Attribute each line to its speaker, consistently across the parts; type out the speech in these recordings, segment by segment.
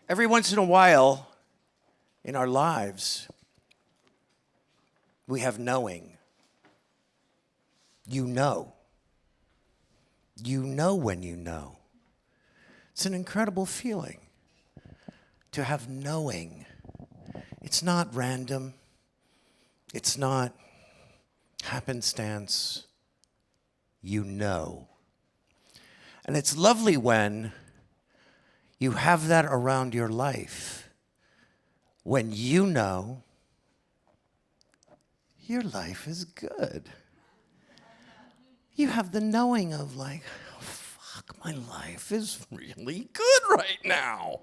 Speaker 1: Every once in a while in our lives, we have knowing. You know. You know when you know. It's an incredible feeling to have knowing. It's not random. It's not happenstance. You know. And it's lovely when you have that around your life. When you know your life is good. You have the knowing of like, oh, fuck, my life is really good right now.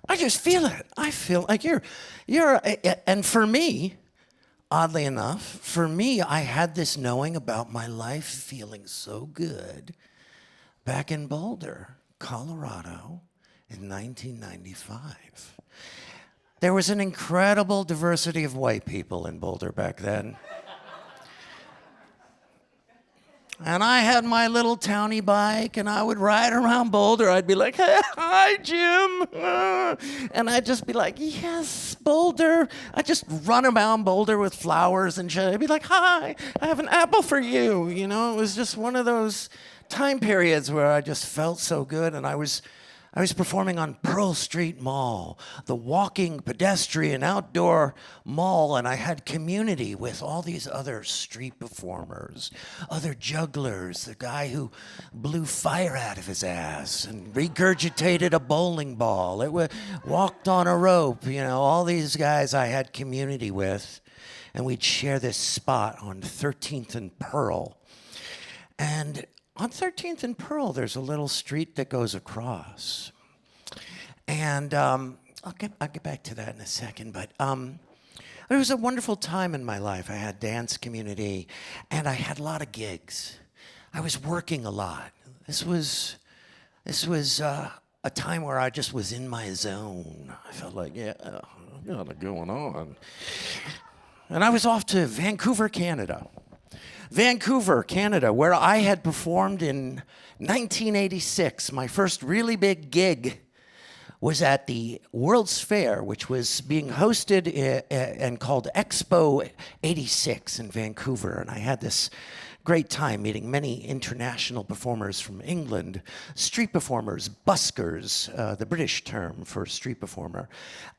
Speaker 1: I just feel it. I feel like and for me, oddly enough, for me, I had this knowing about my life feeling so good back in Boulder, Colorado in 1995. There was an incredible diversity of white people in Boulder back then. And I had my little towny bike, and I would ride around Boulder. I'd be like, hey, hi, Jim. And I'd just be like, yes, Boulder. I'd just run around Boulder with flowers and shit. I'd be like, hi, I have an apple for you. You know, it was just one of those time periods where I just felt so good. And I was performing on Pearl Street Mall, the walking, pedestrian, outdoor mall, and I had community with all these other street performers, other jugglers, the guy who blew fire out of his ass and regurgitated a bowling ball, walked on a rope, you know, all these guys I had community with, and we'd share this spot on 13th and Pearl. And on 13th and Pearl, there's a little street that goes across. And I'll get back to that in a second, but it was a wonderful time in my life. I had dance community, and I had a lot of gigs. I was working a lot. This was a time where I just was in my zone. I felt like, yeah, I got it going on. And I was off to Vancouver, Canada. Vancouver, Canada, where I had performed in 1986. My first really big gig was at the World's Fair, which was being hosted and called Expo 86 in Vancouver. And I had this great time meeting many international performers from England, street performers, buskers, the British term for street performer.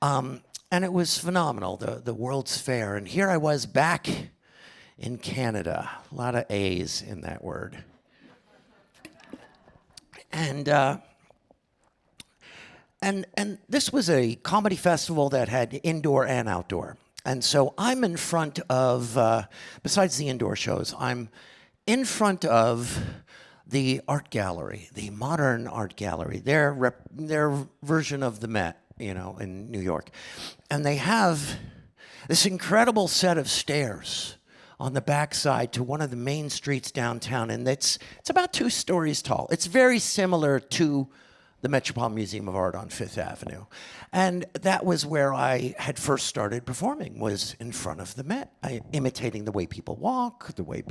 Speaker 1: And it was phenomenal, the World's Fair. And here I was back in Canada, a lot of A's in that word. And this was a comedy festival that had indoor and outdoor. And so I'm in front of, besides the indoor shows, I'm in front of the art gallery, the modern art gallery, their version of the Met, you know, in New York. And they have this incredible set of stairs on the backside to one of the main streets downtown, and it's about 2 stories tall. It's very similar to the Metropolitan Museum of Art on Fifth Avenue. And that was where I had first started performing, was in front of the Met, imitating the way people walk, the way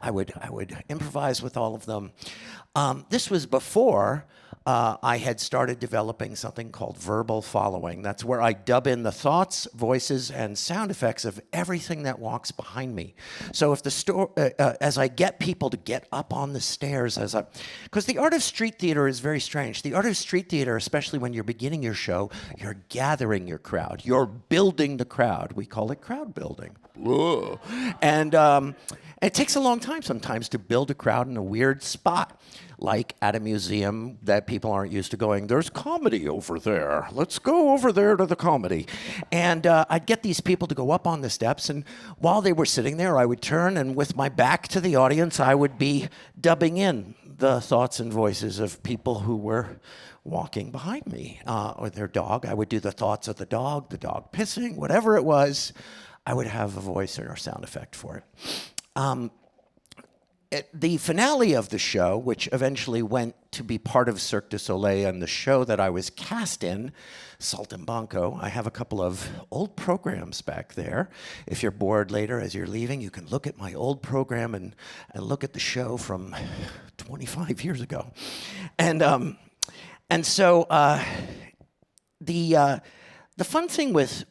Speaker 1: I would improvise with all of them. This was before I had started developing something called verbal following. That's where I dub in the thoughts, voices, and sound effects of everything that walks behind me. So if as I get people to get up on the stairs, because the art of street theater is very strange. The art of street theater, especially when you're beginning your show, you're gathering your crowd. You're building the crowd. We call it crowd building. Whoa. And it takes a long time sometimes to build a crowd in a weird spot, like at a museum that people aren't used to going, there's comedy over there. Let's go over there to the comedy. And I'd get these people to go up on the steps, and while they were sitting there, I would turn, and with my back to the audience, I would be dubbing in the thoughts and voices of people who were walking behind me, or their dog. I would do the thoughts of the dog pissing, whatever it was. I would have a voice or a sound effect for it. The finale of the show, which eventually went to be part of Cirque du Soleil, and the show that I was cast in, Saltimbanco, I have a couple of old programs back there. If you're bored later as you're leaving, you can look at my old program and look at the show from 25 years ago. And so the fun thing with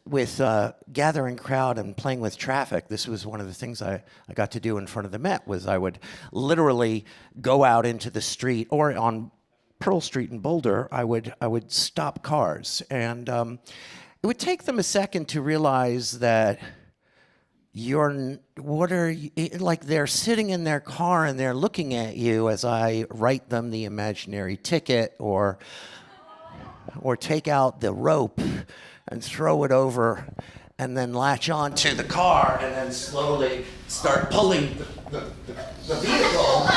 Speaker 1: gathering crowd and playing with traffic, this was one of the things I got to do in front of the Met, was I would literally go out into the street, or on Pearl Street in Boulder, I would stop cars. And it would take them a second to realize that they're sitting in their car and they're looking at you as I write them the imaginary ticket, or take out the rope and throw it over and then latch onto the car and then slowly start pulling the vehicle.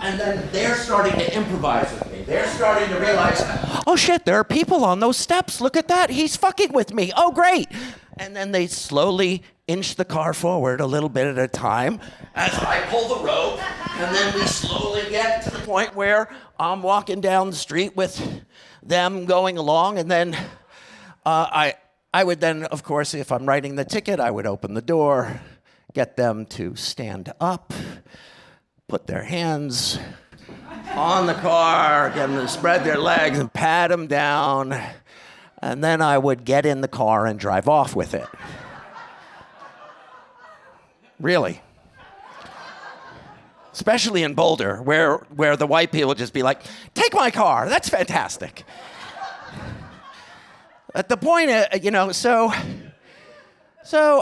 Speaker 1: And then they're starting to improvise with me. They're starting to realize, oh shit, there are people on those steps. Look at that. He's fucking with me. Oh, great. And then they slowly inch the car forward a little bit at a time as I pull the rope. And then we slowly get to the point where I'm walking down the street with them going along. And then I would then, of course, if I'm writing the ticket, I would open the door, get them to stand up, put their hands on the car, get them to spread their legs and pat them down, and then I would get in the car and drive off with it. Really. Especially in Boulder, where the white people just be like, take my car, that's fantastic. At the point, so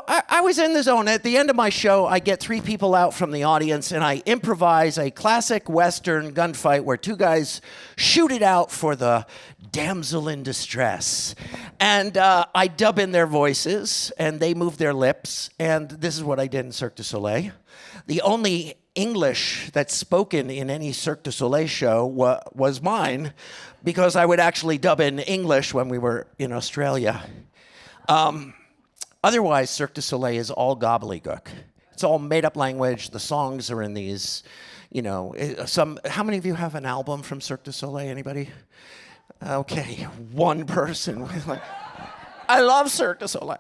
Speaker 1: I was in the zone. At the end of my show, I get 3 people out from the audience, and I improvise a classic Western gunfight where 2 guys shoot it out for the damsel in distress. And I dub in their voices, and they move their lips, and this is what I did in Cirque du Soleil. The only English that's spoken in any Cirque du Soleil show was mine, because I would actually dub in English when we were in Australia. Otherwise, Cirque du Soleil is all gobbledygook. It's all made-up language. The songs are in these, How many of you have an album from Cirque du Soleil? Anybody? Okay, 1 person. I love Cirque du Soleil.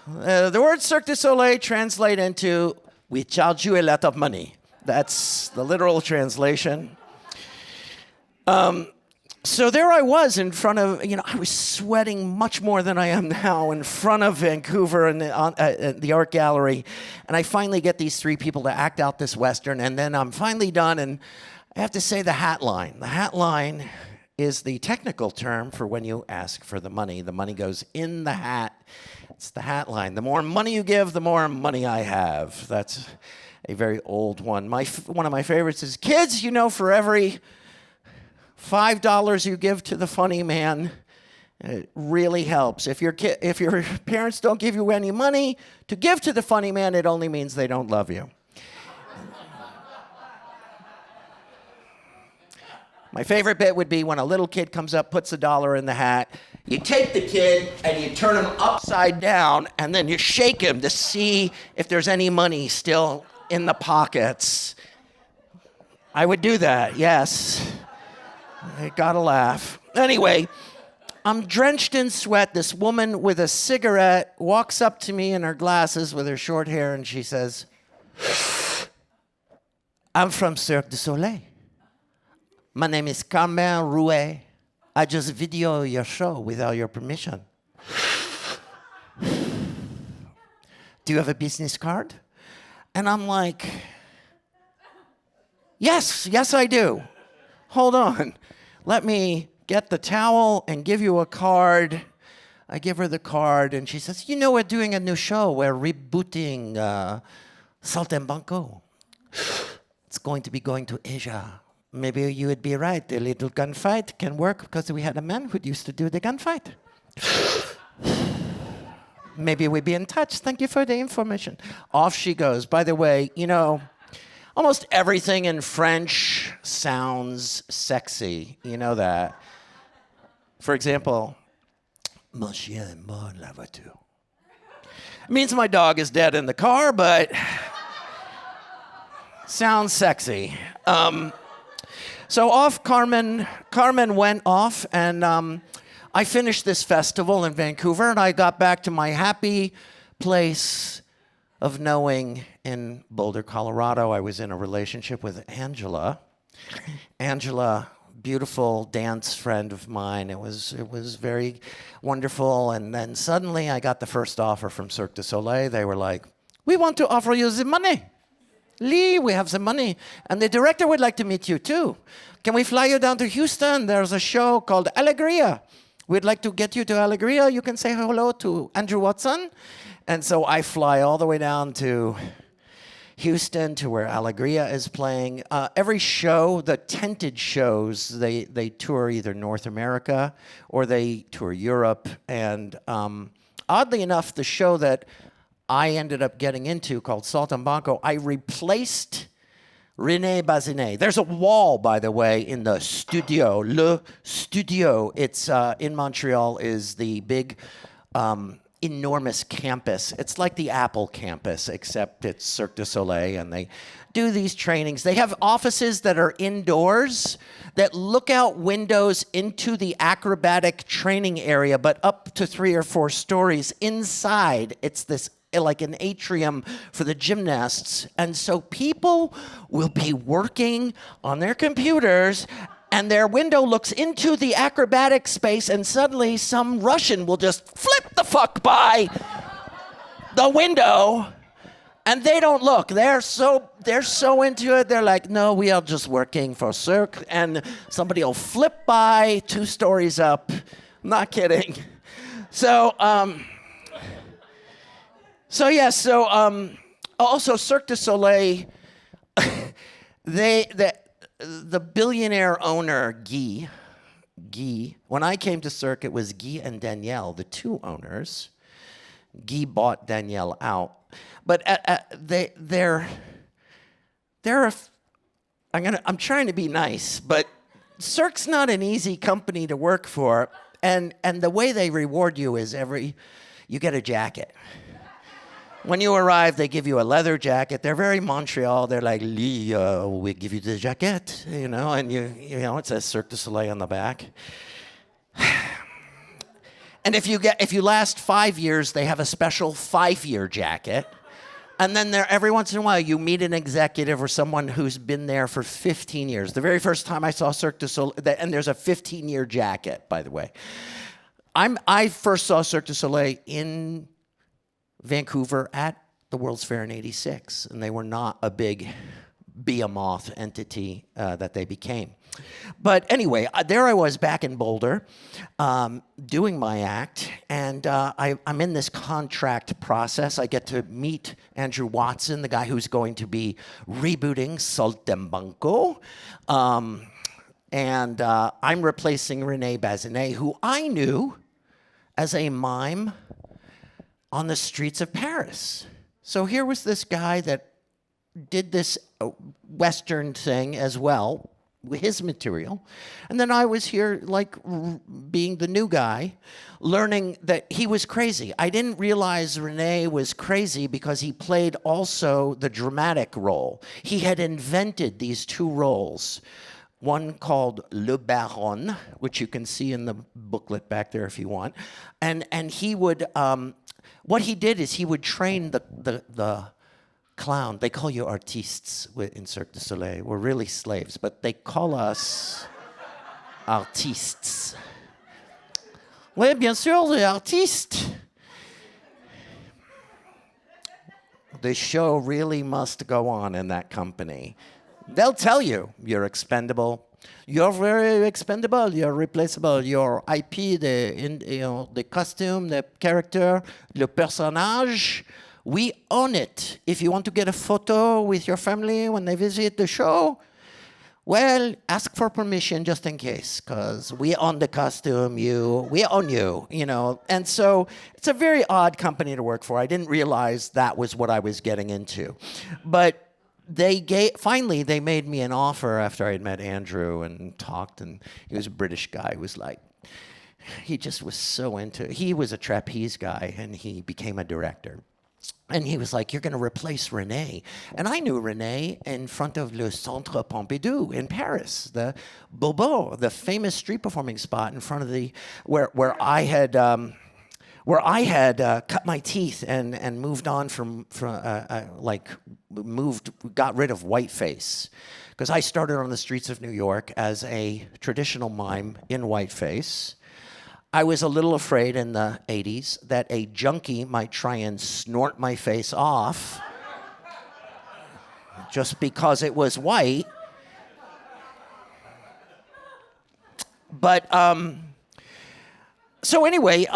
Speaker 1: The word Cirque du Soleil translate into, we charge you a lot of money. That's the literal translation. So there I was in front of, I was sweating much more than I am now in front of Vancouver and the art gallery. And I finally get these 3 people to act out this Western, and then I'm finally done, and I have to say the hat line. The hat line is the technical term for when you ask for the money. The money goes in the hat. It's the hat line. The more money you give, the more money I have. That's a very old one. One of my favorites is, kids, for every $5 you give to the funny man, it really helps. If your parents don't give you any money to give to the funny man, it only means they don't love you. My favorite bit would be when a little kid comes up, puts $1 in the hat. You take the kid and you turn him upside down, and then you shake him to see if there's any money still in the pockets. I would do that, yes. I gotta laugh. Anyway, I'm drenched in sweat. This woman with a cigarette walks up to me in her glasses with her short hair, and she says, I'm from Cirque du Soleil. My name is Carmen Rouet. I just video your show without your permission. Do you have a business card? And I'm like, yes, I do. Hold on. Let me get the towel and give you a card. I give her the card, and she says, we're doing a new show. We're rebooting Saltimbanco. It's going to be going to Asia. Maybe you would be right. A little gunfight can work because we had a man who used to do the gunfight. Maybe we'll be in touch. Thank you for the information. Off she goes. By the way, almost everything in French sounds sexy. You know that. For example, mon chien est mort dans la voiture. It means my dog is dead in the car, but sounds sexy. So off Carmen went off, and I finished this festival in Vancouver, and I got back to my happy place of knowing in Boulder, Colorado, I was in a relationship with Angela. Angela beautiful dance friend of mine. It was very wonderful. And then suddenly I got the first offer from Cirque du Soleil. They were like, "We want to offer you the money. Lee, we have the money. And the director would like to meet you too. Can we fly you down to Houston? There's a show called Alegria. We'd like to get you to Alegria. You can say hello to Andrew Watson." And so I fly all the way down to Houston to where Alegria is playing. Every show, the tented shows, they tour either North America or they tour Europe. And oddly enough, the show that I ended up getting into called Saltimbanco, I replaced René Bazinet. There's a wall, by the way, in the studio. Le Studio. It's in Montreal is the big, enormous campus. It's like the Apple campus, except it's Cirque du Soleil, and they do these trainings. They have offices that are indoors that look out windows into the acrobatic training area, but up to 3 or 4 stories inside. It's this like an atrium for the gymnasts. And so people will be working on their computers and their window looks into the acrobatic space and suddenly some Russian will just flip the fuck by the window and they don't look. They're so into it. They're like, "No, we are just working for Cirque." And somebody will flip by 2 stories up. Not kidding. Also Cirque du Soleil, the billionaire owner, Guy, when I came to Cirque, it was Guy and Danielle, the 2 owners. Guy bought Danielle out. But I'm trying to be nice, but Cirque's not an easy company to work for. And the way they reward you is you get a jacket. When you arrive, they give you a leather jacket. They're very Montreal. They're like, "Lee, we give you the jacket," and it says Cirque du Soleil on the back. And if you last 5 years, they have a special 5-year jacket. And then every once in a while, you meet an executive or someone who's been there for 15 years. The very first time I saw Cirque du Soleil, and there's a 15-year jacket, by the way. I first saw Cirque du Soleil in Vancouver at the World's Fair in '86, and they were not a big behemoth entity that they became. But anyway, there I was back in Boulder doing my act, and I'm in this contract process. I get to meet Andrew Watson, the guy who's going to be rebooting Saltimbanco. And I'm replacing René Bazinet, who I knew as a mime on the streets of Paris. So here was this guy that did this Western thing as well, his material. And then I was here like being the new guy, learning that he was crazy. I didn't realize René was crazy because he played also the dramatic role. He had invented these 2 roles. One called Le Baron, which you can see in the booklet back there if you want. And he would, what he did is he would train the clown. They call you artistes in Cirque du Soleil. We're really slaves, but they call us artistes. Oui, bien sûr, les artistes. The show really must go on in that company. They'll tell you you're expendable. You're very expendable. You're replaceable. Your IP, the costume, the character, le personnage. We own it. If you want to get a photo with your family when they visit the show, well, ask for permission just in case, because we own the costume. We own you. And so it's a very odd company to work for. I didn't realize that was what I was getting into, but. Finally, they made me an offer after I had met Andrew and talked, and he was a British guy. He was like, he just was so into it. He was a trapeze guy, and he became a director. And he was like, "You're going to replace René." And I knew René in front of Le Centre Pompidou in Paris, the Bobo, the famous street performing spot in front of where I had where I had cut my teeth and moved on got rid of whiteface. Because I started on the streets of New York as a traditional mime in whiteface. I was a little afraid in the 80s that a junkie might try and snort my face off just because it was white. But, so anyway,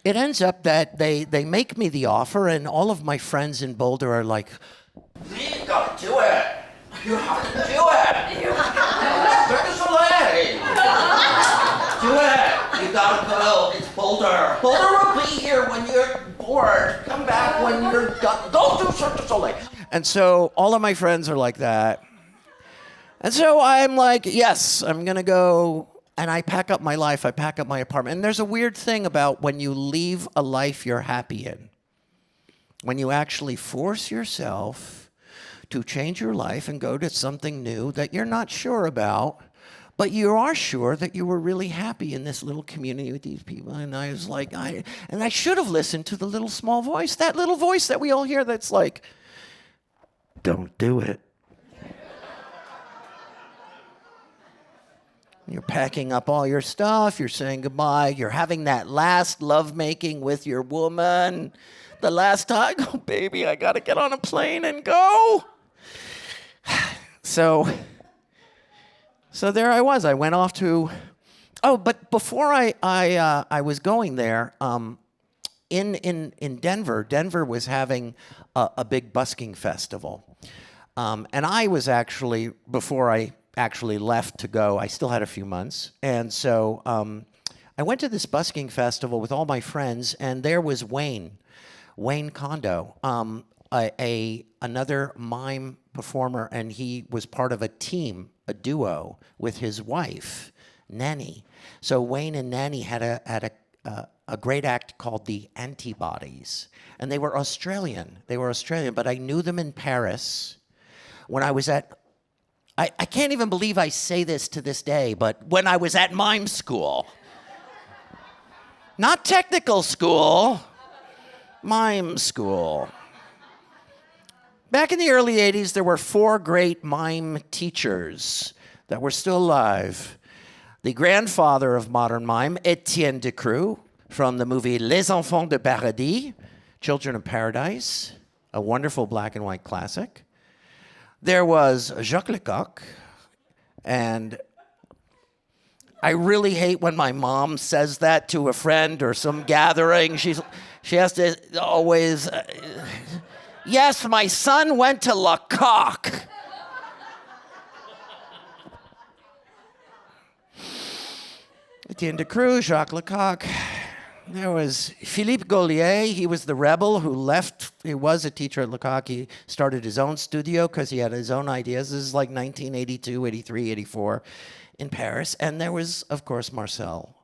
Speaker 1: it ends up that they make me the offer, and all of my friends in Boulder are like, "You gotta do it. You have to do it. Cirque du Soleil. Do it. You gotta go. It's Boulder. Boulder will be here when you're bored. Come back when you're done. Go do Cirque du Soleil." And so all of my friends are like that. And so I'm like, yes, I'm gonna go. And I pack up my life, I pack up my apartment. And there's a weird thing about when you leave a life you're happy in. When you actually force yourself to change your life and go to something new that you're not sure about, but you are sure that you were really happy in this little community with these people. And I was like, I should have listened to the little small voice, that little voice that we all hear that's like, don't do it. You're packing up all your stuff, you're saying goodbye, you're having that last lovemaking with your woman. The last time, oh baby, I gotta get on a plane and go. So there I was. I went off to, but before I was going there, in Denver was having a big busking festival. And I was actually, before I actually left to go, I still had a few months. And so I went to this busking festival with all my friends, and there was Wayne Kondo, another mime performer, and he was part of a team, a duo, with his wife, Nanny. So Wayne and Nanny had a great act called the Antibodies, and they were Australian, but I knew them in Paris when I was at, I can't even believe I say this to this day, but when I was at mime school. Not technical school, mime school. Back in the early 80s, there were 4 great mime teachers that were still alive. The grandfather of modern mime, Etienne Decroux, from the movie Les Enfants de Paradis, Children of Paradise, a wonderful black and white classic. There was Jacques Lecoq, and I really hate when my mom says that to a friend or some gathering. She has to always, yes, my son went to Lecoq. Etienne Decroux, Jacques Lecoq. There was Philippe Gaulier. He was the rebel who left. He was a teacher at Lecoq. He started his own studio because he had his own ideas. This is like 1982, 83, 84 in Paris. And there was, of course, Marceau.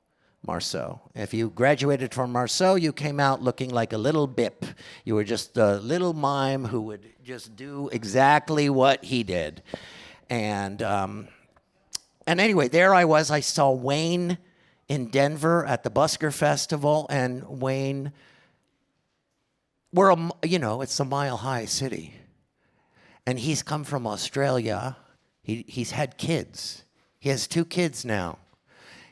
Speaker 1: If you graduated from Marceau, you came out looking like a little bip. You were just a little mime who would just do exactly what he did. And anyway, there I was. I saw Wayne in Denver at the Busker Festival, and Wayne, it's a mile-high city. And he's come from Australia. He's had kids. He has 2 kids now.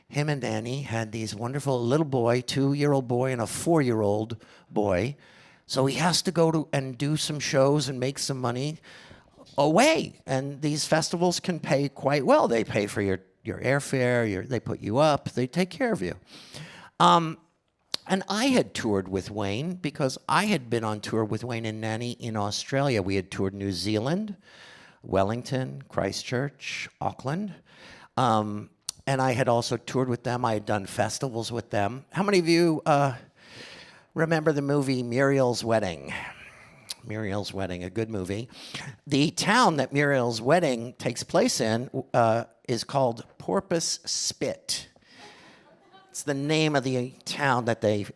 Speaker 1: Him and Annie had these wonderful little boy, 2-year-old boy, and a 4-year-old boy. So he has to go and do some shows and make some money away. And these festivals can pay quite well. They pay for your airfare, they put you up, they take care of you. And I had toured with Wayne because I had been on tour with Wayne and Nanny in Australia. We had toured New Zealand, Wellington, Christchurch, Auckland. And I had also toured with them. I had done festivals with them. How many of you remember the movie Muriel's Wedding? Muriel's Wedding, a good movie. The town that Muriel's Wedding takes place in is called Porpoise Spit. It's the name of the town that they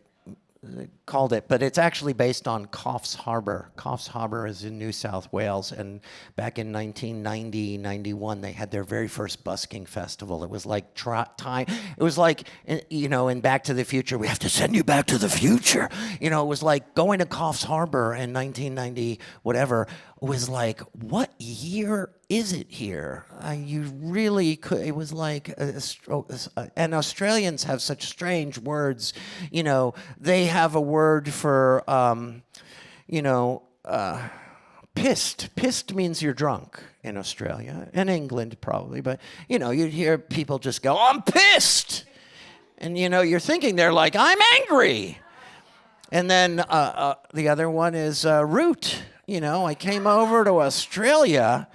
Speaker 1: called it, but it's actually based on Coffs Harbour. Coffs Harbour is in New South Wales, and back in 1990, 91, they had their very first busking festival. It was like time. It was like, in Back to the Future, we have to send you back to the future. It was like going to Coffs Harbour in 1990, whatever, was like, what year is it here? You really could. It was like, and Australians have such strange words. They have a word for, pissed. Pissed means you're drunk in Australia, in England probably, but you'd hear people just go, I'm pissed, and you're thinking they're like, I'm angry, and then the other one is root. I came over to Australia,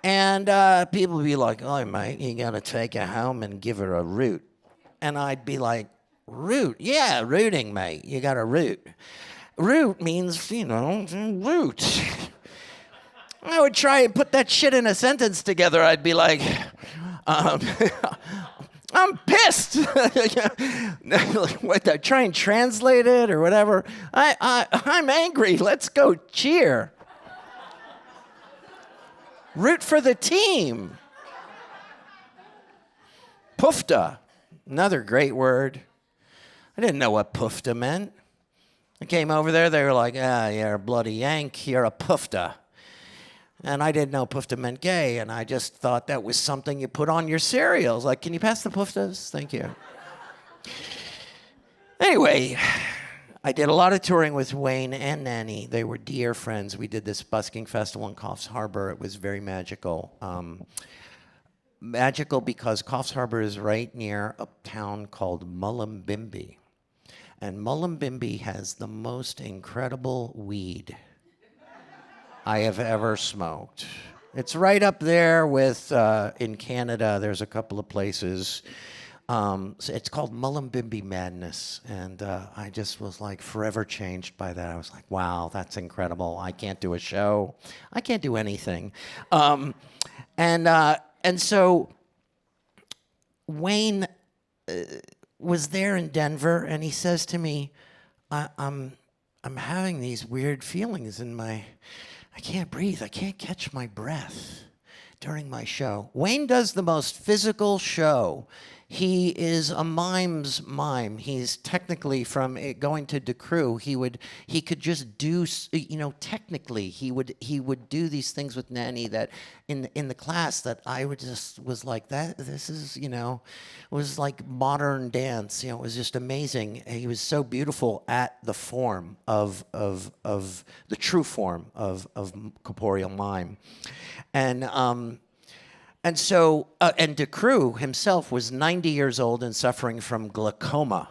Speaker 1: and people would be like, oh, mate, you got to take her home and give her a root. And I'd be like, root? Yeah, rooting, mate. You got a root. Root means, root. I would try and put that shit in a sentence together. I'd be like, I'm pissed. What? Try and translate it or whatever. I'm angry. Let's go cheer. Root for the team. Pufta, another great word. I didn't know what pufta meant. I came over there, they were like, you're a bloody Yank, you're a pufta. And I didn't know pufta meant gay, and I just thought that was something you put on your cereals. Like, can you pass the puftas? Thank you. Anyway, I did a lot of touring with Wayne and Nanny. They were dear friends. We did this busking festival in Coffs Harbour. It was very magical. Magical because Coffs Harbour is right near a town called Mullumbimby. And Mullumbimby has the most incredible weed I have ever smoked. It's right up there with, in Canada, there's a couple of places. So it's called Mullumbimby Madness, and I just was like forever changed by that. I was like, wow, that's incredible. I can't do a show. I can't do anything. And so Wayne was there in Denver, and he says to me, I'm having these weird feelings in I can't breathe. I can't catch my breath during my show. Wayne does the most physical show. He is a mime's mime. He's technically, from going to Decrew, he could just do, technically he would do these things with Nanny that in the class that I was like, that this is, was like modern dance. It was just amazing. He was so beautiful at the form of the true form of corporeal mime. And so, and Decrew himself was 90 years old and suffering from glaucoma.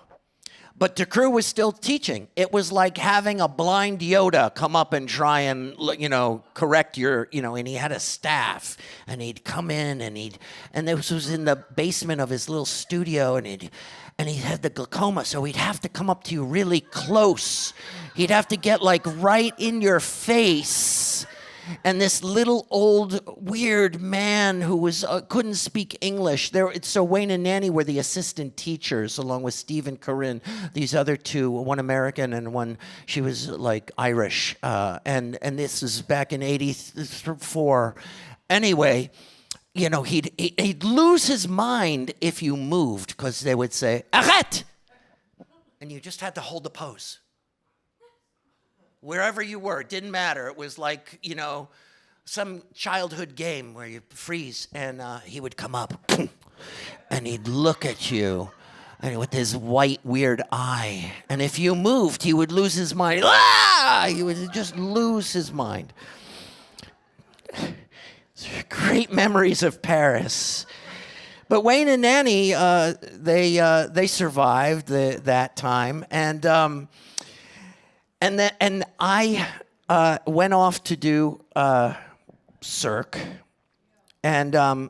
Speaker 1: But Decrew was still teaching. It was like having a blind Yoda come up and try and, correct your, and he had a staff. And he'd come in and this was in the basement of his little studio, and he had the glaucoma, so he'd have to come up to you really close. He'd have to get like right in your face. And this little old weird man who couldn't speak English. So Wayne and Nanny were the assistant teachers, along with Steve and Corinne. These other two, one American and one, she was like Irish. And this is back in '84. Anyway, he'd lose his mind if you moved, because they would say "arrête," and you just had to hold the pose. Wherever you were, it didn't matter. It was like, some childhood game where you freeze, and he would come up, and he'd look at you, and with his white, weird eye. And if you moved, he would lose his mind. He would just lose his mind. Great memories of Paris. But Wayne and Nanny, they survived that time, and I went off to do Cirque, and I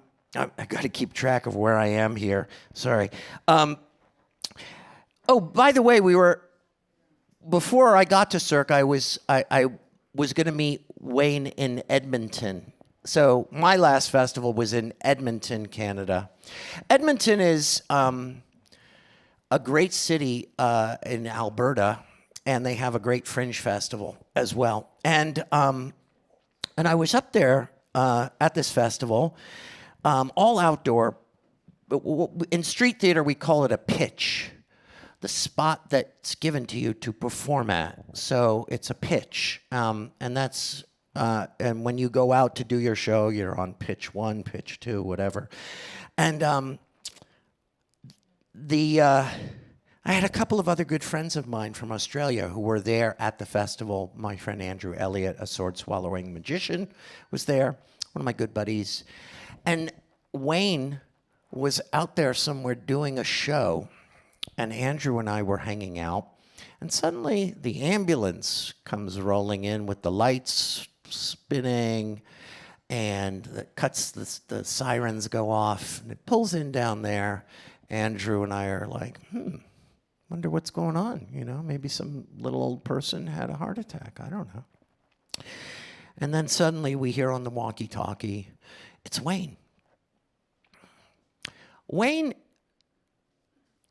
Speaker 1: got to keep track of where I am here. Sorry. By the way, before I got to Cirque, I was going to meet Wayne in Edmonton. So my last festival was in Edmonton, Canada. Edmonton is a great city in Alberta. and they have a great fringe festival as well. And I was up there at this festival, all outdoor. In street theater, we call it a pitch, the spot that's given to you to perform at. So it's a pitch, and that's and when you go out to do your show, you're on pitch 1, pitch 2, whatever. And I had a couple of other good friends of mine from Australia who were there at the festival. My friend Andrew Elliott, a sword-swallowing magician, was there, one of my good buddies. And Wayne was out there somewhere doing a show, and Andrew and I were hanging out, and suddenly the ambulance comes rolling in with the lights spinning, and it cuts, the sirens go off, and it pulls in down there. Andrew and I are like, wonder what's going on, maybe some little old person had a heart attack, I don't know. And then suddenly we hear on the walkie-talkie, it's Wayne. Wayne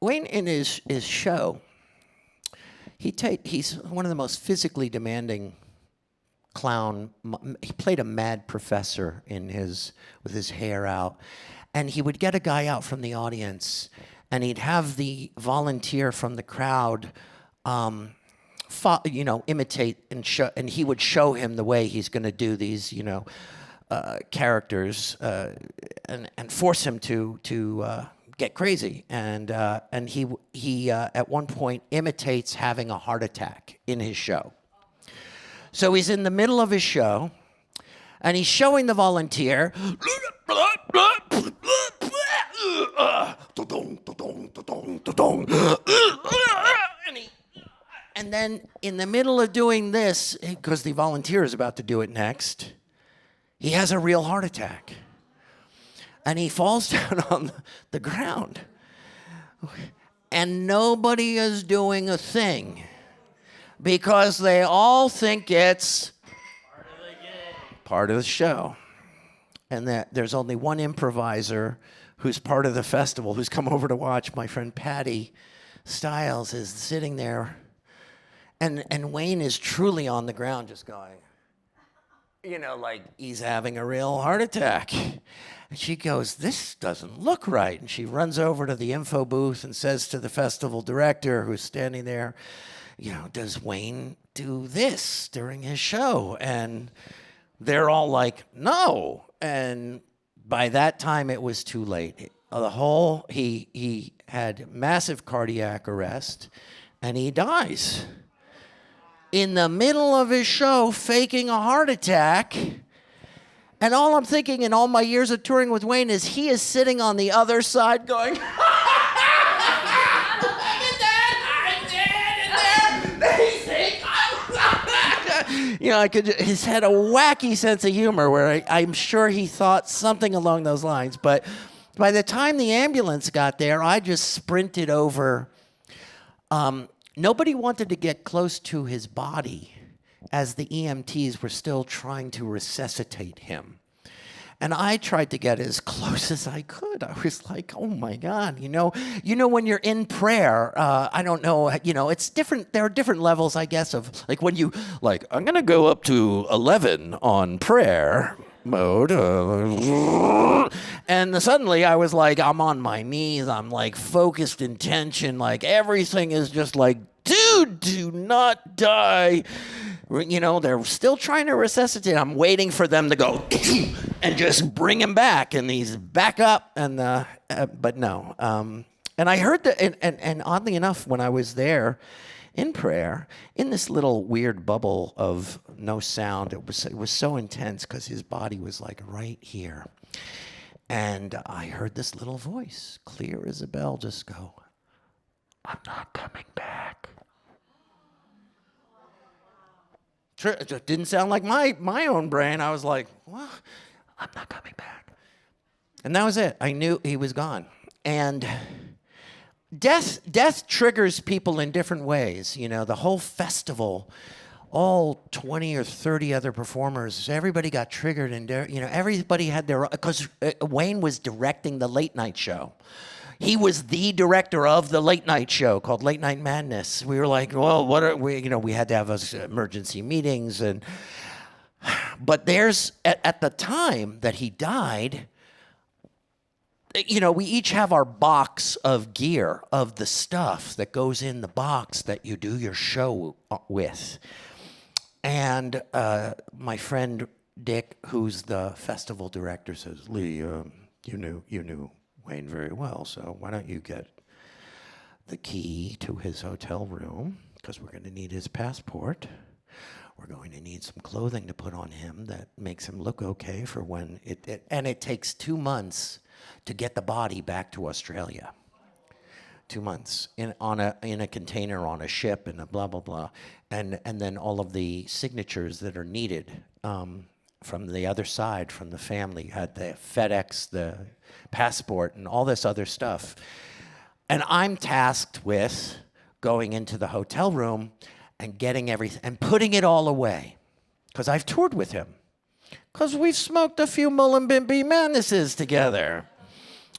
Speaker 1: in his show, he's one of the most physically demanding clown. He played a mad professor with his hair out, and he would get a guy out from the audience, and he'd have the volunteer from the crowd, imitate and show, and he would show him the way he's going to do these, characters, and force him to get crazy. And he at one point imitates having a heart attack in his show. So he's in the middle of his show, and he's showing the volunteer. And then in the middle of doing this, because the volunteer is about to do it next, he has a real heart attack. And he falls down on the ground. And nobody is doing a thing, because they all think it's part of the show. And that there's only one improviser who's part of the festival, who's come over to watch. My friend Patty Stiles is sitting there, and Wayne is truly on the ground just going, like he's having a real heart attack. And she goes, this doesn't look right. And she runs over to the info booth and says to the festival director who's standing there, does Wayne do this during his show? And they're all like, no. And by that time, it was too late. He had massive cardiac arrest, and he dies in the middle of his show, faking a heart attack. And all I'm thinking in all my years of touring with Wayne is he is sitting on the other side going, he's had a wacky sense of humor where I'm sure he thought something along those lines. But by the time the ambulance got there, I just sprinted over. Nobody wanted to get close to his body as the EMTs were still trying to resuscitate him. And I tried to get as close as I could. I was like, oh my God, when you're in prayer, I don't know, it's different. There are different levels, I guess, of like when you, like, I'm going to go up to 11 on prayer mode. And suddenly I was like, I'm on my knees. I'm like focused intention. Like everything is just like, dude, do not die. They're still trying to resuscitate. I'm waiting for them to go and just bring him back, and he's back up. And but no. And I heard that, and oddly enough, when I was there in prayer, in this little weird bubble of no sound, it was so intense because his body was like right here, and I heard this little voice, clear as a bell, just go, "I'm not coming back." It just didn't sound like my own brain. I was like, well, I'm not coming back. And that was it. I knew he was gone. And death triggers people in different ways. The whole festival, all 20 or 30 other performers, everybody got triggered. And, everybody had their, because Wayne was directing the late night show. He was the director of the late night show called Late Night Madness. We were like, well, what are we? We had to have us emergency meetings, but there's at the time that he died. We each have our box of gear, of the stuff that goes in the box that you do your show with. And my friend Dick, who's the festival director, says, Lee, you knew Wayne very well, so why don't you get the key to his hotel room, because we're going to need his passport. We're going to need some clothing to put on him that makes him look okay for when and it takes 2 months to get the body back to Australia. 2 months in a container on a ship and a blah blah blah, and then all of the signatures that are needed from the other side, from the family. You had the FedEx, the passport, and all this other stuff. And I'm tasked with going into the hotel room and getting everything and putting it all away, because I've toured with him, because we've smoked a few Mullimbimby Madnesses together.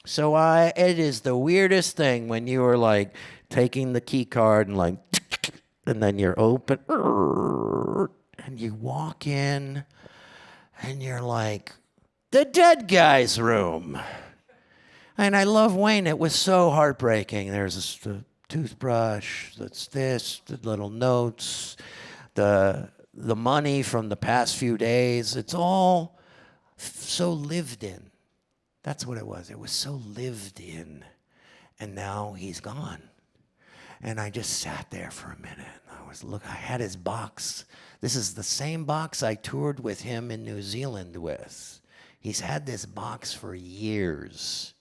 Speaker 1: So it is the weirdest thing when you are like taking the key card and like, and then you're open, and you walk in, and you're like, the dead guy's room. And I love Wayne. It was so heartbreaking. There's the toothbrush, that's this, the little notes, the money from the past few days. It's all so lived in. That's what it was. It was so lived in. And now he's gone. And I just sat there for a minute. I had his box. This is the same box I toured with him in New Zealand with. He's had this box for years.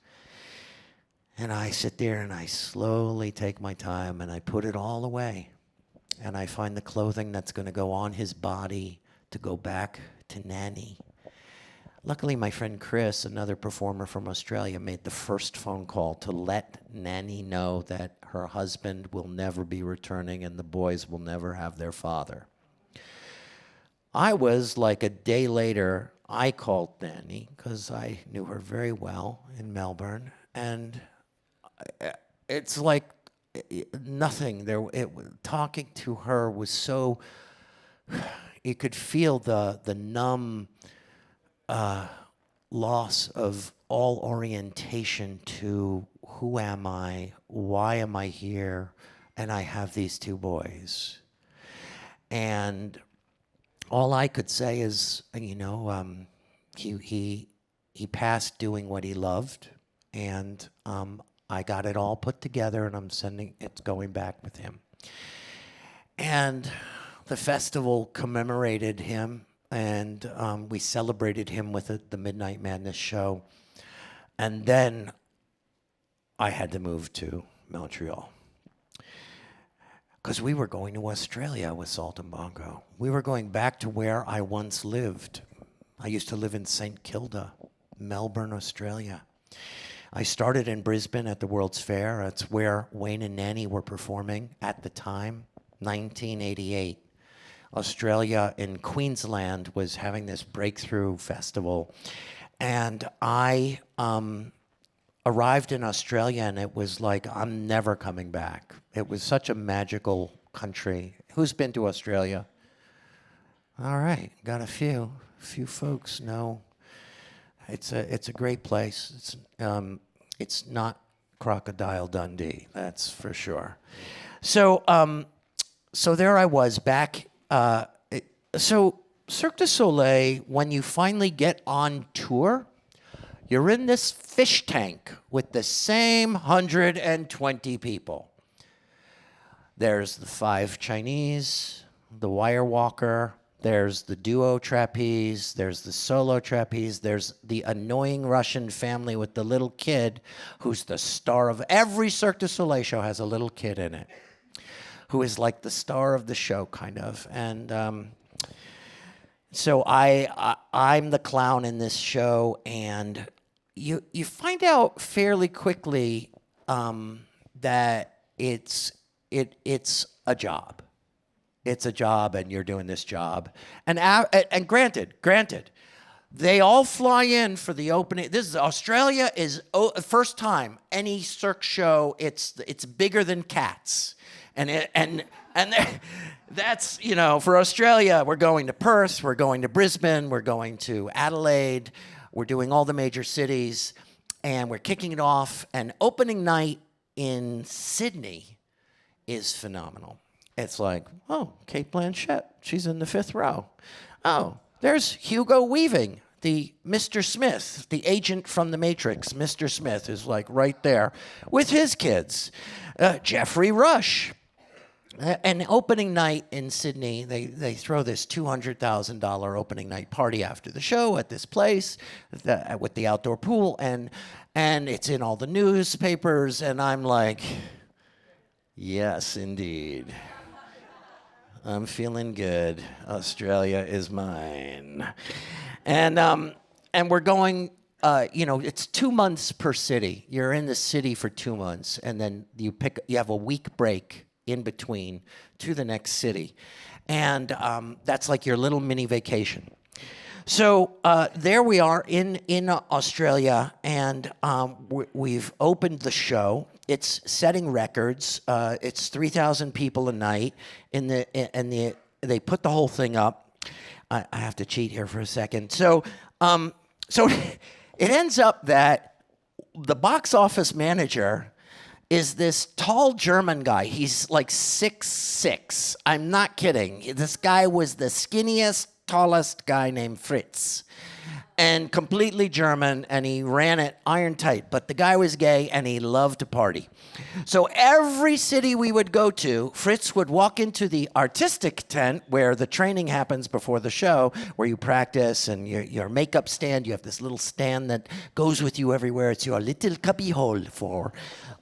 Speaker 1: And I sit there and I slowly take my time and I put it all away. And I find the clothing that's going to go on his body to go back to Nanny. Luckily, my friend Chris, another performer from Australia, made the first phone call to let Nanny know that her husband will never be returning and the boys will never have their father. I was like a day later, I called Nanny because I knew her very well in Melbourne, and it's like nothing there. Talking to her was so, you could feel the numb loss of all orientation to who am I, why am I here, and I have these two boys. And all I could say is, he passed doing what he loved, and I got it all put together, and it's going back with him. And the festival commemorated him, and we celebrated him with the Midnight Madness show. And then I had to move to Montreal, because we were going to Australia with Salt and Bongo. We were going back to where I once lived. I used to live in St. Kilda, Melbourne, Australia. I started in Brisbane at the World's Fair. That's where Wayne and Nanny were performing at the time, 1988. Australia in Queensland was having this breakthrough festival. And I arrived in Australia, and it was like, I'm never coming back. It was such a magical country. Who's been to Australia? All right, got a few folks know. It's a great place. It's not Crocodile Dundee, that's for sure. So there I was back. So Cirque du Soleil, when you finally get on tour, you're in this fish tank with the same 120 people. There's the 5 Chinese, the wire walker, there's the duo trapeze, there's the solo trapeze, there's the annoying Russian family with the little kid who's the star of every Cirque du Soleil show, has a little kid in it, who is like the star of the show, kind of. And so I'm the clown in this show, and you find out fairly quickly that it's a job. It's a job, and you're doing this job. And granted, They all fly in for the opening. This is Australia is first time any Cirque show. It's bigger than Cats, and that's for Australia. We're going to Perth. We're going to Brisbane. We're going to Adelaide. We're doing all the major cities, and we're kicking it off. And opening night in Sydney is phenomenal. It's like, oh, Kate Blanchett, she's in the 5th row. Oh, there's Hugo Weaving. The Mr. Smith, the agent from The Matrix, Mr. Smith is like right there with his kids. Jeffrey Rush. And opening night in Sydney, they throw this $200,000 opening night party after the show at this place with the outdoor pool, and it's in all the newspapers, and I'm like, yes, indeed. I'm feeling good. Australia is mine. And we're going, it's 2 months per city. You're in the city for 2 months, and then you have a week break in between to the next city. And that's like your little mini vacation. So there we are in Australia, and we've opened the show. It's setting records. It's 3,000 people a night. They put the whole thing up. I have to cheat here for a second. So it ends up that the box office manager is this tall German guy. He's like 6'6". I'm not kidding. This guy was the skinniest, tallest guy named Fritz. And completely German, and he ran it iron tight. But the guy was gay, and he loved to party. So every city we would go to, Fritz would walk into the artistic tent where the training happens before the show, where you practice, and your makeup stand. You have this little stand that goes with you everywhere. It's your little cubby hole for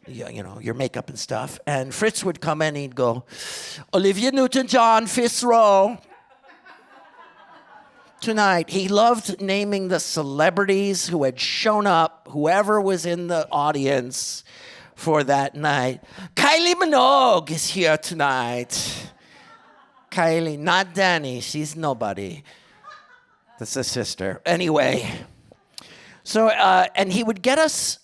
Speaker 1: your makeup and stuff. And Fritz would come in, and he'd go, Olivia Newton-John, 5th row. Tonight, he loved naming the celebrities who had shown up, whoever was in the audience for that night. Kylie Minogue is here tonight. Kylie, not Danny, she's nobody. That's a sister. Anyway, so, and he would give us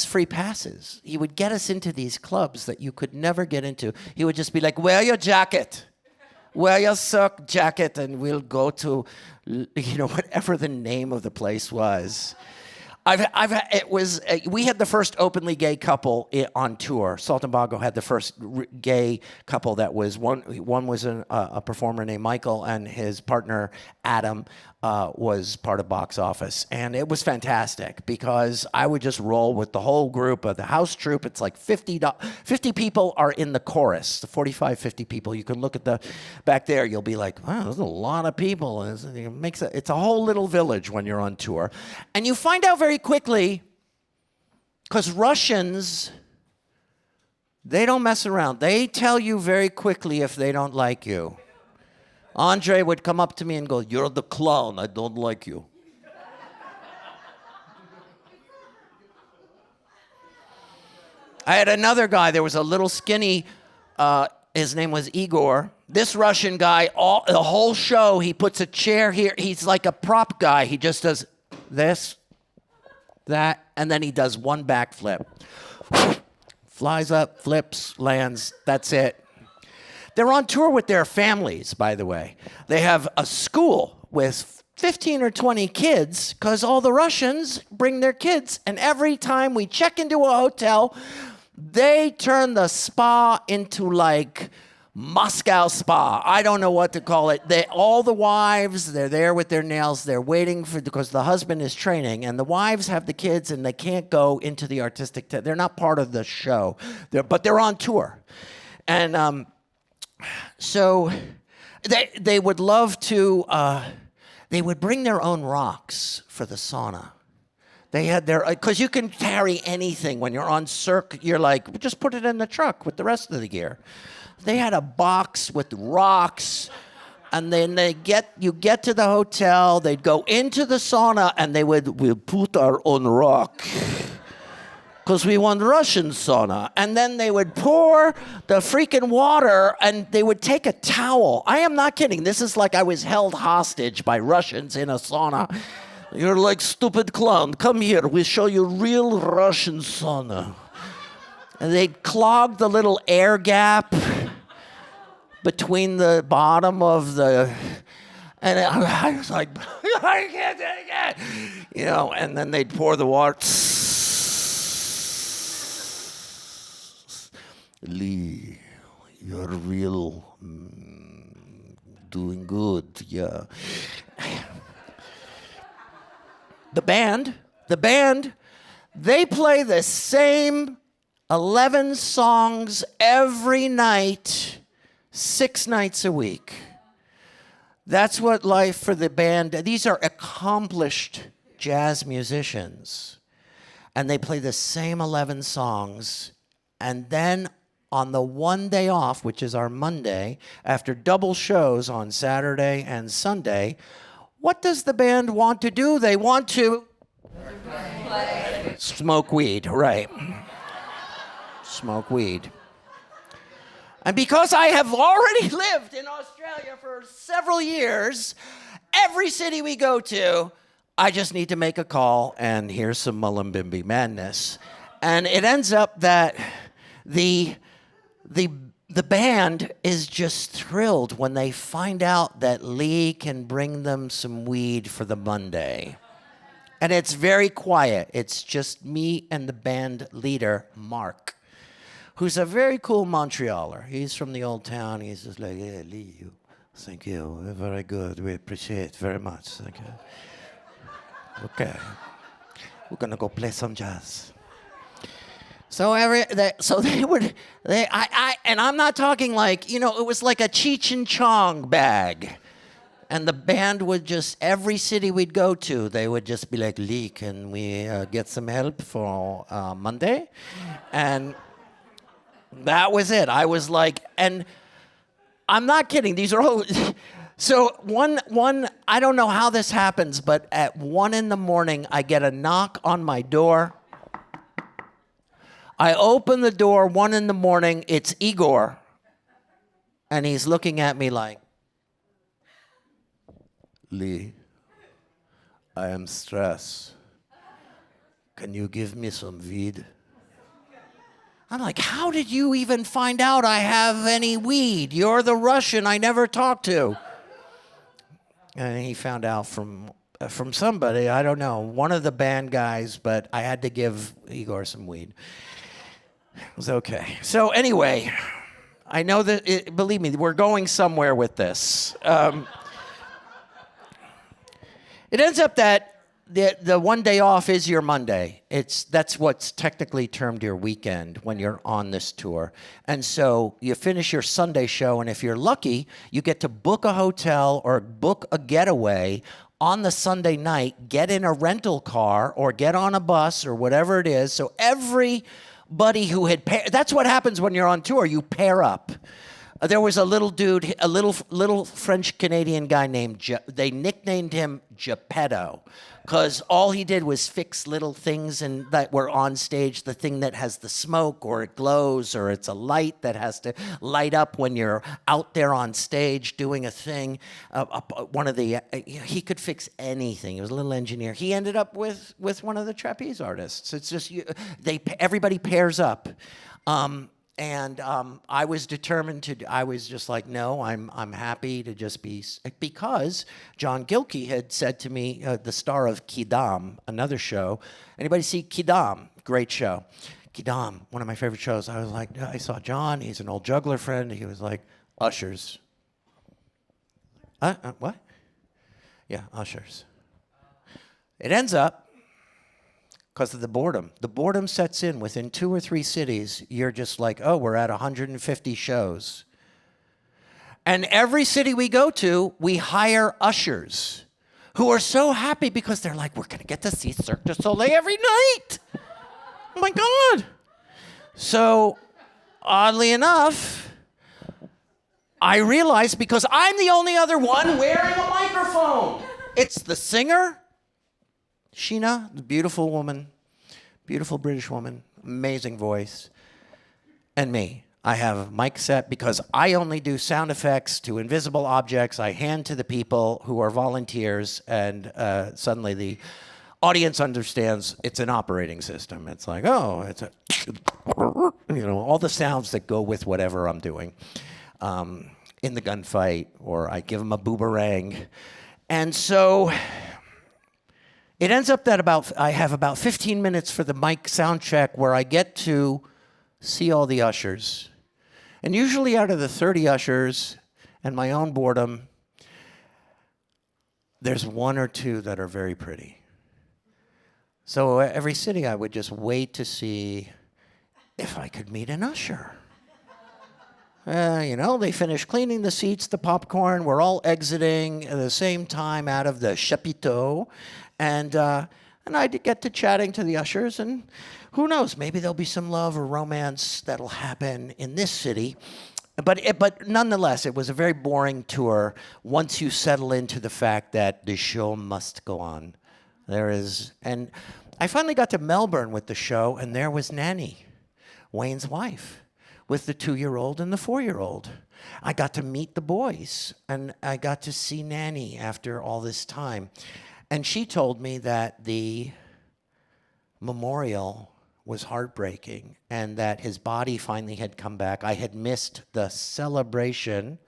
Speaker 1: free passes. He would get us into these clubs that you could never get into. He would just be like, wear your jacket. Wear your Cirque jacket, and we'll go to, whatever the name of the place was. We had the first openly gay couple on tour. Saltimbanco had the first gay couple that was one was a performer named Michael, and his partner Adam was part of box office, and it was fantastic because I would just roll with the whole group of the house troupe. It's like 50 people are in the chorus, the 45, 50 people. You can look at the back there. You'll be like, wow, there's a lot of people. It's a whole little village when you're on tour, and you find out very quickly, because Russians, they don't mess around. They tell you very quickly if they don't like you. Andre would come up to me and go, you're the clown, I don't like you. I had another guy, there was a little skinny, his name was Igor. This Russian guy, the whole show, he puts a chair here. He's like a prop guy. He just does this, that, and then he does one backflip. Flies up, flips, lands, that's it. They're on tour with their families, by the way. They have a school with 15 or 20 kids because all the Russians bring their kids. And every time we check into a hotel, they turn the spa into like Moscow Spa. I don't know what to call it. All the wives, they're there with their nails. They're waiting because the husband is training, and the wives have the kids, and they can't go into the artistic tent. They're not part of the show, but they're on tour. And so they would love to, they would bring their own rocks for the sauna. They had because you can carry anything when you're on Cirque. You're like, just put it in the truck with the rest of the gear. They had a box with rocks, and then you get to the hotel, they'd go into the sauna, and we'd put our own rock. because we want Russian sauna. And then they would pour the freaking water and they would take a towel. I am not kidding. This is like I was held hostage by Russians in a sauna. You're like, stupid clown. Come here. We'll show you real Russian sauna. And they'd clog the little air gap between the bottom of the... And I was like, I can't take it. You know, and then they'd pour the water. Lee, you're real doing good, yeah. The band, they play the same 11 songs every night, 6 nights a week. That's what life for the band, these are accomplished jazz musicians. And they play the same 11 songs. And then on the one day off, which is our Monday, after double shows on Saturday and Sunday, what does the band want to do? They want to smoke weed, right. Smoke weed. And because I have already lived in Australia for several years, every city we go to, I just need to make a call, and here's some Mullumbimby madness. And it ends up that the band is just thrilled when they find out that Lee can bring them some weed for the Monday. And it's very quiet. It's just me and the band leader, Mark, who's a very cool Montrealer. He's from the old town. He's just like, yeah, Lee, thank you. Very good. We appreciate it very much. Thank you. Okay. We're going to go play some jazz. So and I'm not talking like, you know, it was like a Cheech and Chong bag. And the band would just, every city we'd go to, they would just be like, Lee, can we get some help for Monday? And that was it. I was like, and I'm not kidding. These are all, so one, I don't know how this happens, but at 1 a.m, I get a knock on my door. I open the door 1 a.m, it's Igor. And he's looking at me like, Lee, I am stressed. Can you give me some weed? I'm like, how did you even find out I have any weed? You're the Russian I never talked to. And he found out from somebody, I don't know, one of the band guys, but I had to give Igor some weed. It was okay. So anyway, I know that, believe me, we're going somewhere with this. It ends up that the one day off is your Monday. That's what's technically termed your weekend when you're on this tour. And so you finish your Sunday show, and if you're lucky, you get to book a hotel or book a getaway on the Sunday night, get in a rental car or get on a bus or whatever it is. So everybody who had that's what happens when you're on tour. You pair up. There was a little dude, a little French-Canadian guy named, they nicknamed him Geppetto, because all he did was fix little things that were on stage, the thing that has the smoke, or it glows, or it's a light that has to light up when you're out there on stage doing a thing. He could fix anything. He was a little engineer. He ended up with one of the trapeze artists. It's just, everybody pairs up. And I was determined I was just like, no, I'm happy to just be, because John Gilkey had said to me, the star of Kidam, another show. Anybody see Kidam? Great show. Kidam, one of my favorite shows. I was like, I saw John, he's an old juggler friend. He was like, ushers. What? Yeah, ushers. It ends up, because of the boredom. The boredom sets in within 2 or 3 cities. You're just like, oh, we're at 150 shows. And every city we go to, we hire ushers who are so happy because they're like, we're going to get to see Cirque du Soleil every night. Oh, my God. So, oddly enough, I realized, because I'm the only other one wearing a microphone. It's the singer, Sheena, the beautiful woman, beautiful British woman, amazing voice, and me. I have a mic set because I only do sound effects to invisible objects. I hand to the people who are volunteers, and suddenly the audience understands it's an operating system. It's like, oh, it's a, all the sounds that go with whatever I'm doing in the gunfight, or I give them a boomerang. And so it ends up that I have about 15 minutes for the mic sound check where I get to see all the ushers. And usually out of the 30 ushers and my own boredom, there's one or two that are very pretty. So every city, I would just wait to see if I could meet an usher. They finish cleaning the seats, the popcorn. We're all exiting at the same time out of the chapiteau. And I'd get to chatting to the ushers. And who knows, maybe there'll be some love or romance that'll happen in this city. But nonetheless, it was a very boring tour once you settle into the fact that the show must go on. And I finally got to Melbourne with the show, and there was Nanny, Wayne's wife, with the 2-year-old and the 4-year-old. I got to meet the boys, and I got to see Nanny after all this time. And she told me that the memorial was heartbreaking and that his body finally had come back. I had missed the celebration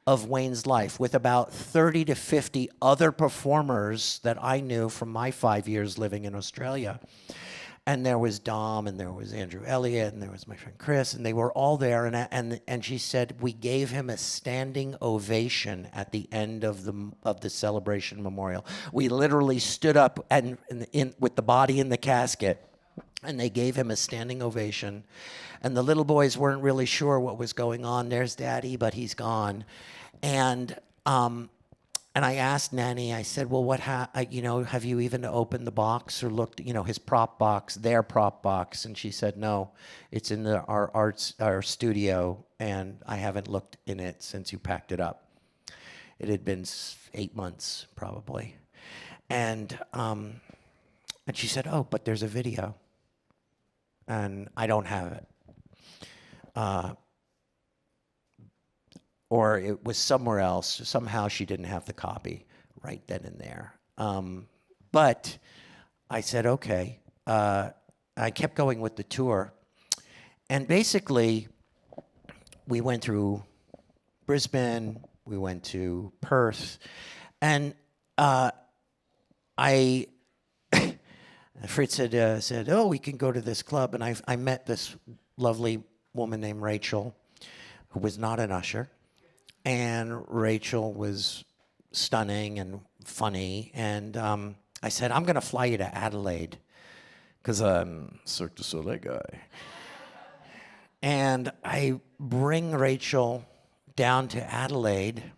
Speaker 1: of Wayne's life with about 30 to 50 other performers that I knew from my 5 years living in Australia. And there was Dom, and there was Andrew Elliott, and there was my friend Chris, and they were all there. And she said we gave him a standing ovation at the end of the celebration memorial. We literally stood up with the body in the casket, and they gave him a standing ovation. And the little boys weren't really sure what was going on. There's Daddy, but he's gone. And I asked Nanny, I said, well, have you even opened the box or looked, his prop box, their prop box? And she said, no, it's in our studio, and I haven't looked in it since you packed it up. It had been 8 months, probably. And she said, oh, but there's a video, and I don't have it. Or it was somewhere else. Somehow she didn't have the copy right then and there. But I said, okay. I kept going with the tour. And basically, we went through Brisbane, we went to Perth, and Fritz said, oh, we can go to this club. And I met this lovely woman named Rachel, who was not an usher. And Rachel was stunning and funny. And I said, I'm going to fly you to Adelaide because I'm Cirque du Soleil guy. And I bring Rachel down to Adelaide.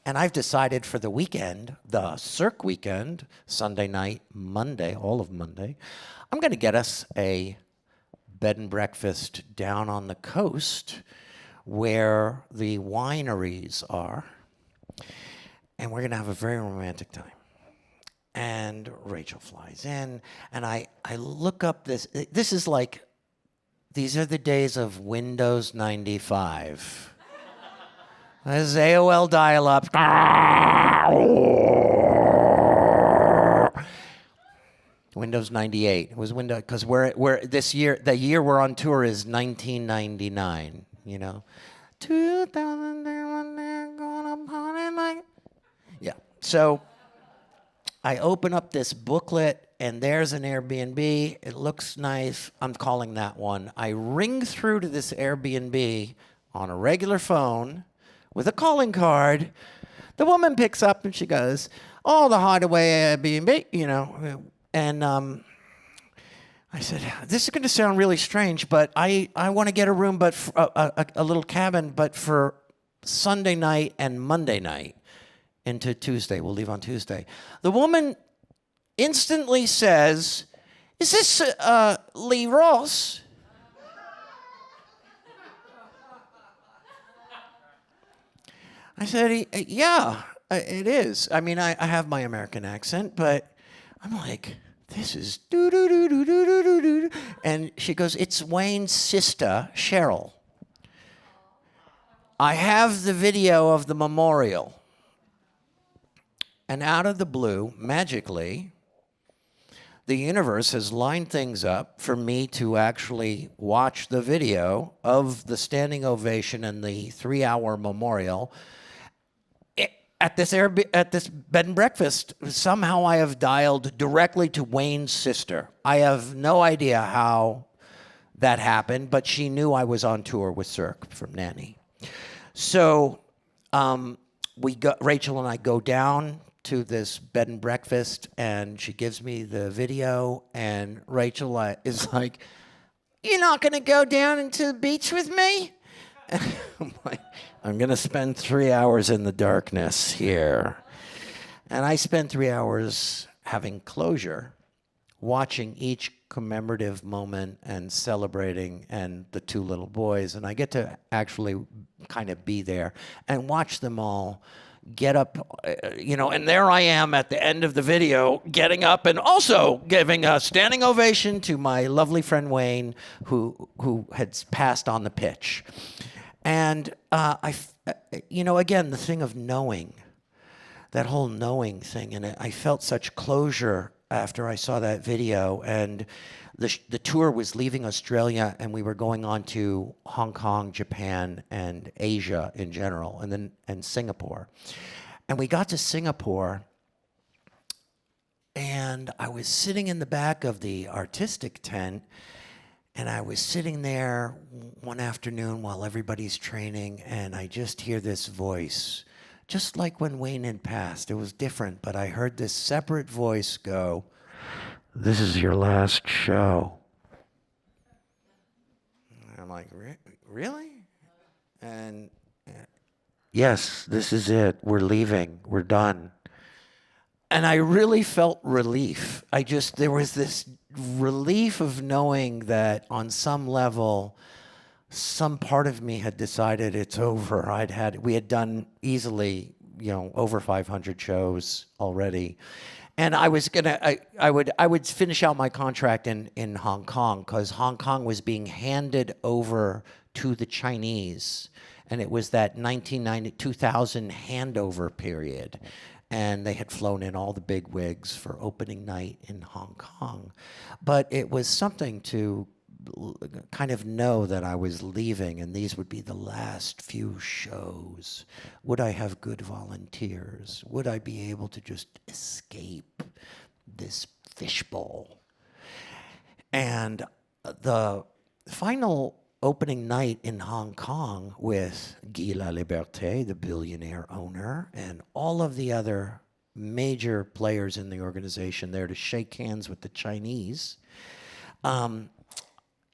Speaker 1: And I've decided for the weekend, the Cirque weekend, Sunday night, Monday, all of Monday, I'm going to get us a bed and breakfast down on the coast where the wineries are, and we're going to have a very romantic time. And Rachel flies in, and I look up this is like, these are the days of Windows 95. This is AOL dial-up. Windows 98. It was Windows, because we're this year, the year we're on tour is 1999. 2000, gonna party like. Yeah. So I open up this booklet, and there's an Airbnb. It looks nice. I'm calling that one. I ring through to this Airbnb on a regular phone with a calling card. The woman picks up, and she goes, oh, the Hideaway Airbnb, And I said, this is going to sound really strange, but I want to get a room, but a little cabin, but for Sunday night and Monday night into Tuesday. We'll leave on Tuesday. The woman instantly says, is this Lee Ross? I said, yeah, it is. I mean, I have my American accent, but I'm like, this is do do do do do do do do. And she goes, it's Wayne's sister, Cheryl. I have the video of the memorial. And out of the blue, magically, the universe has lined things up for me to actually watch the video of the standing ovation and the 3-hour memorial at this bed and breakfast. Somehow I have dialed directly to Wayne's sister. I have no idea how that happened, but she knew I was on tour with Cirque from Nanny. So Rachel and I go down to this bed and breakfast, and she gives me the video, and Rachel is like, "You're not going to go down into the beach with me?" And I'm like, "I'm going to spend 3 hours in the darkness here." And I spent 3 hours having closure, watching each commemorative moment and celebrating, and the 2 little boys. And I get to actually kind of be there and watch them all get up, and there I am at the end of the video, getting up and also giving a standing ovation to my lovely friend Wayne, who had passed on the pitch. And again, the thing of knowing, that whole knowing thing, and I felt such closure after I saw that video. And the tour was leaving Australia, and we were going on to Hong Kong, Japan, and Asia in general, and Singapore. And we got to Singapore, and I was sitting in the back of the artistic tent, and I was sitting there one afternoon while everybody's training, and I just hear this voice, just like when Wayne had passed. It was different, but I heard this separate voice go, "This is your last show." And I'm like, really? And yes, this is it. We're leaving. We're done. And I really felt relief. There was this relief of knowing that on some level, some part of me had decided it's over. We had done easily, over 500 shows already. And I was I would finish out my contract in Hong Kong, because Hong Kong was being handed over to the Chinese, and it was that 2000 handover period, and they had flown in all the big wigs for opening night in Hong Kong. But it was something to kind of know that I was leaving, and these would be the last few shows. Would I have good volunteers? Would I be able to just escape this fishbowl? And the final opening night in Hong Kong with Guy Laliberté, the billionaire owner, and all of the other major players in the organization there to shake hands with the Chinese.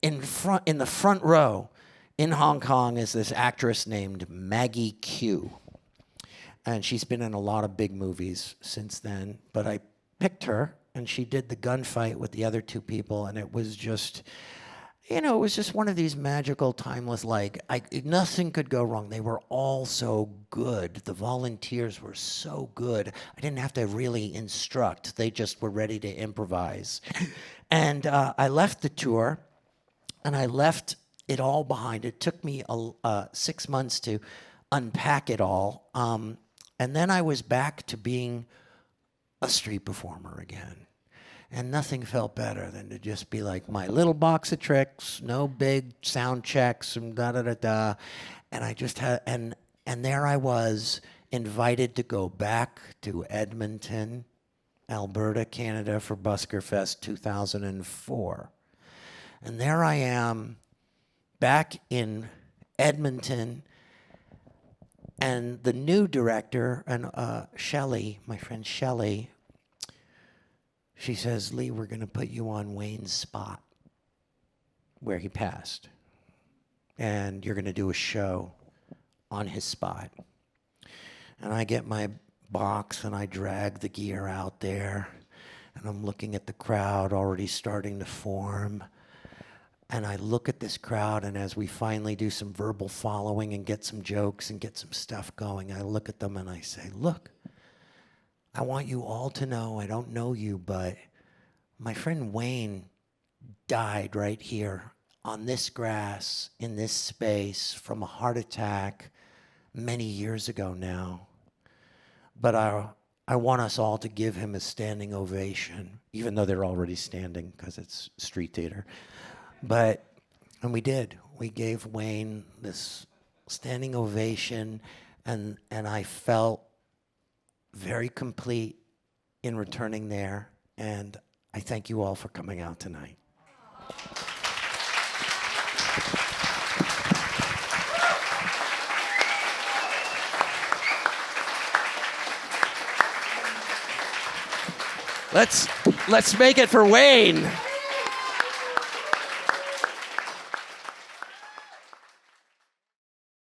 Speaker 1: In the front row in Hong Kong is this actress named Maggie Q. And she's been in a lot of big movies since then. But I picked her, and she did the gunfight with the other 2 people. And it was just, it was just one of these magical, timeless, nothing could go wrong. They were all so good. The volunteers were so good. I didn't have to really instruct. They just were ready to improvise. And I left the tour. And I left it all behind. It took me 6 months to unpack it all. And then I was back to being a street performer again. And nothing felt better than to just be like my little box of tricks, no big sound checks, and da-da-da-da. And I just had, and there I was, invited to go back to Edmonton, Alberta, Canada for Busker Fest 2004. And there I am, back in Edmonton, and the new director, and Shelley, my friend Shelley, she says, "Lee, we're going to put you on Wayne's spot where he passed, and you're going to do a show on his spot." And I get my box, and I drag the gear out there, and I'm looking at the crowd already starting to form. And I look at this crowd, and as we finally do some verbal following and get some jokes and get some stuff going, I look at them and I say, "Look, I want you all to know, I don't know you, but my friend Wayne died right here on this grass, in this space, from a heart attack many years ago now. But I want us all to give him a standing ovation, even though they're already standing because it's street theater. And we did. We gave Wayne this standing ovation, and I felt very complete in returning there. And I thank you all for coming out tonight. Let's make it for Wayne.